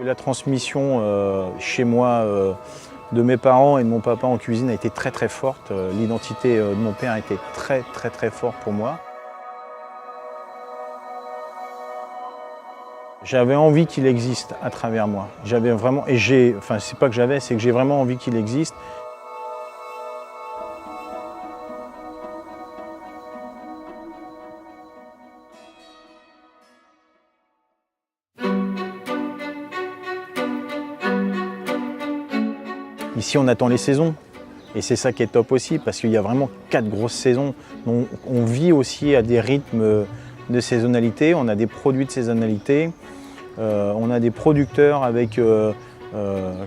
La transmission chez moi de mes parents et de mon papa en cuisine a été très très forte. L'identité de mon père a été très forte pour moi. J'avais envie qu'il existe à travers moi. J'avais vraiment, et c'est pas que j'avais, c'est que j'ai vraiment envie qu'il existe. Ici, on attend les saisons. Et c'est ça qui est top aussi, parce qu'il y a vraiment 4 grosses saisons. Donc, on vit aussi à des rythmes de saisonnalité, on a des produits de saisonnalité, on a des producteurs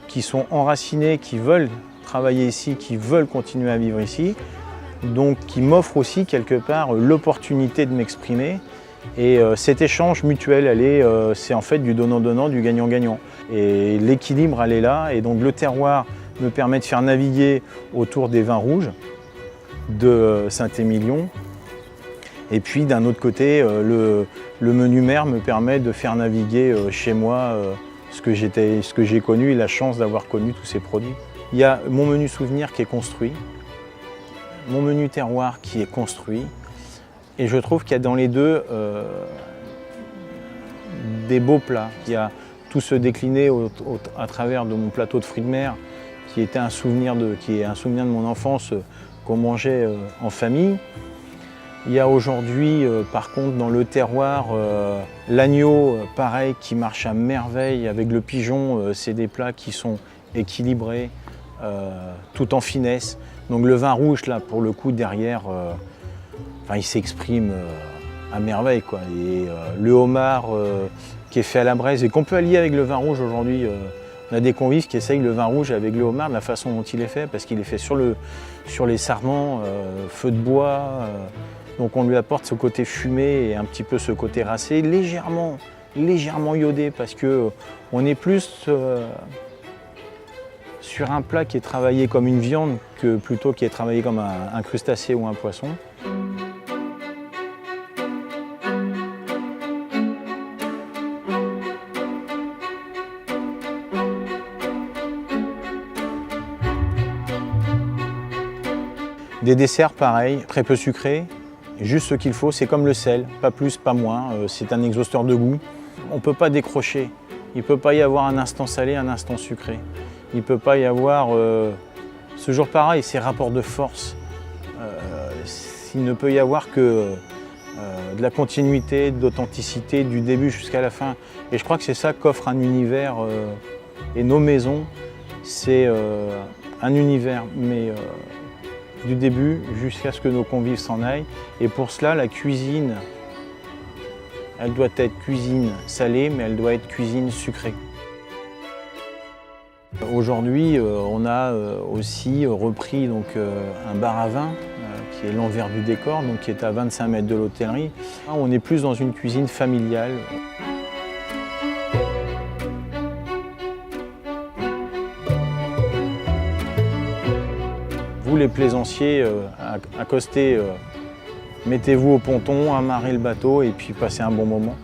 qui sont enracinés, qui veulent travailler ici, qui veulent continuer à vivre ici, donc qui m'offrent aussi quelque part l'opportunité de m'exprimer. Et cet échange mutuel, c'est en fait du donnant-donnant, du gagnant-gagnant. Et l'équilibre, elle est là, et donc le terroir me permet de faire naviguer autour des vins rouges de Saint-Émilion. Et puis d'un autre côté, le menu mer me permet de faire naviguer chez moi ce que j'ai connu et la chance d'avoir connu tous ces produits. Il y a mon menu souvenir qui est construit, mon menu terroir qui est construit, et je trouve qu'il y a dans les deux des beaux plats. Il y a tout se décliné à travers de mon plateau de fruits de mer, qui est un souvenir de mon enfance qu'on mangeait en famille. Il y a aujourd'hui, par contre, dans le terroir, l'agneau, pareil, qui marche à merveille avec le pigeon. C'est des plats qui sont équilibrés, tout en finesse. Donc le vin rouge, là, pour le coup, derrière, il s'exprime à merveille, quoi. Et le homard qui est fait à la braise et qu'on peut allier avec le vin rouge aujourd'hui. On a des convives qui essayent le vin rouge avec le homard de la façon dont il est fait, parce qu'il est fait sur les sarments, feu de bois. Donc on lui apporte ce côté fumé et un petit peu ce côté racé, légèrement iodé, parce qu'on est plus sur un plat qui est travaillé comme une viande que plutôt qui est travaillé comme un crustacé ou un poisson. Des desserts pareil, très peu sucrés, juste ce qu'il faut, c'est comme le sel, pas plus, pas moins, c'est un exhausteur de goût. On ne peut pas décrocher, il ne peut pas y avoir un instant salé, un instant sucré. Il ne peut pas y avoir, ce jour pareil, ces rapports de force. Il ne peut y avoir que de la continuité, de l'authenticité, du début jusqu'à la fin. Et je crois que c'est ça qu'offre un univers, et nos maisons, c'est un univers, mais du début jusqu'à ce que nos convives s'en aillent. Et pour cela, la cuisine, elle doit être cuisine salée, mais elle doit être cuisine sucrée. Aujourd'hui, on a aussi repris donc, un bar à vin, qui est l'envers du décor, donc qui est à 25 mètres de l'hôtellerie. On est plus dans une cuisine familiale. Vous les plaisanciers, accostez, mettez-vous au ponton, amarrez le bateau et puis passez un bon moment.